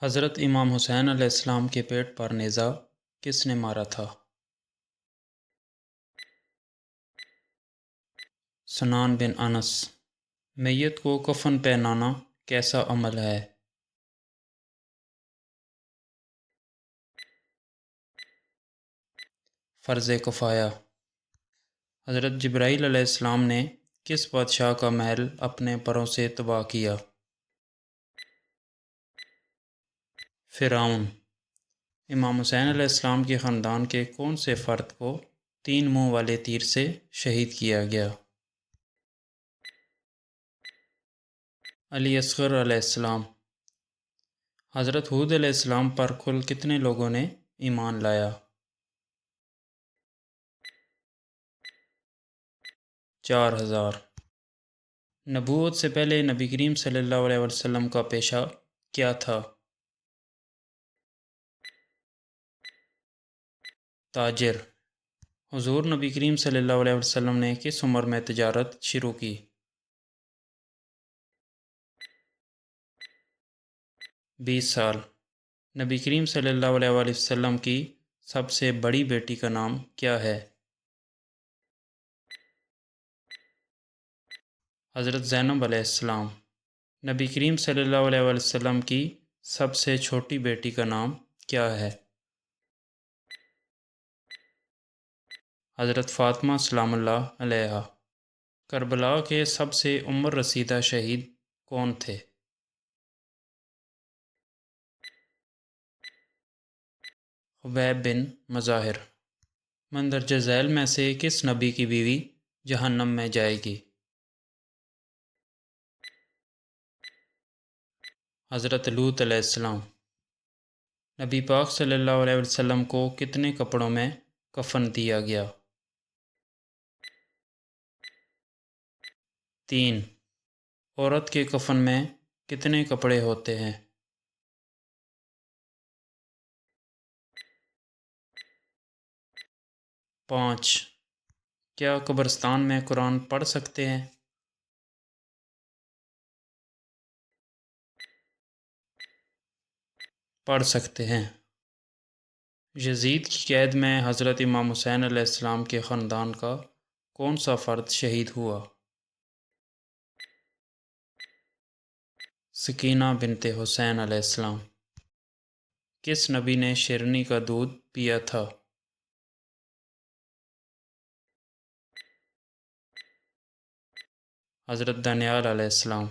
حضرت امام حسین علیہ السلام کے پیٹ پر نیزہ کس نے مارا تھا؟ سنان بن انس۔ میت کو کفن پہنانا کیسا عمل ہے؟ فرض کفایہ۔ حضرت جبرائیل علیہ السلام نے کس بادشاہ کا محل اپنے پروں سے تباہ کیا؟ فرعون۔ امام حسین علیہ السلام کے خاندان کے کون سے فرد کو 3 منہ والے تیر سے شہید کیا گیا؟ علی اصغر علیہ السلام۔ حضرت ہود علیہ السلام پر کل کتنے لوگوں نے ایمان لایا؟ 4000۔ نبوت سے پہلے نبی کریم صلی اللہ علیہ وسلم کا پیشہ کیا تھا؟ تاجر۔ حضور نبی کریم صلی اللہ علیہ وسلم نے کس عمر میں تجارت شروع کی؟ 20 سال۔ نبی کریم صلی اللہ علیہ وسلم کی سب سے بڑی بیٹی کا نام کیا ہے؟ حضرت زینب علیہ السلام۔ نبی کریم صلی اللہ علیہ وسلم کی سب سے چھوٹی بیٹی کا نام کیا ہے؟ حضرت فاطمہ سلام اللہ علیہا۔ کربلا کے سب سے عمر رسیدہ شہید کون تھے؟ خبیب بن مظاہر۔ مندرجہ ذیل میں سے کس نبی کی بیوی جہنم میں جائے گی؟ حضرت لوط علیہ السلام۔ نبی پاک صلی اللہ علیہ وسلم کو کتنے کپڑوں میں کفن دیا گیا؟ 3۔ عورت کے کفن میں کتنے کپڑے ہوتے ہیں؟ 5۔ کیا قبرستان میں قرآن پڑھ سکتے ہیں؟ پڑھ سکتے ہیں۔ یزید کی قید میں حضرت امام حسین علیہ السلام کے خاندان کا کون سا فرد شہید ہوا؟ سکینہ بنت حسین علیہ السلام۔ کس نبی نے شیرنی کا دودھ پیا تھا؟ حضرت دانیال علیہ السلام۔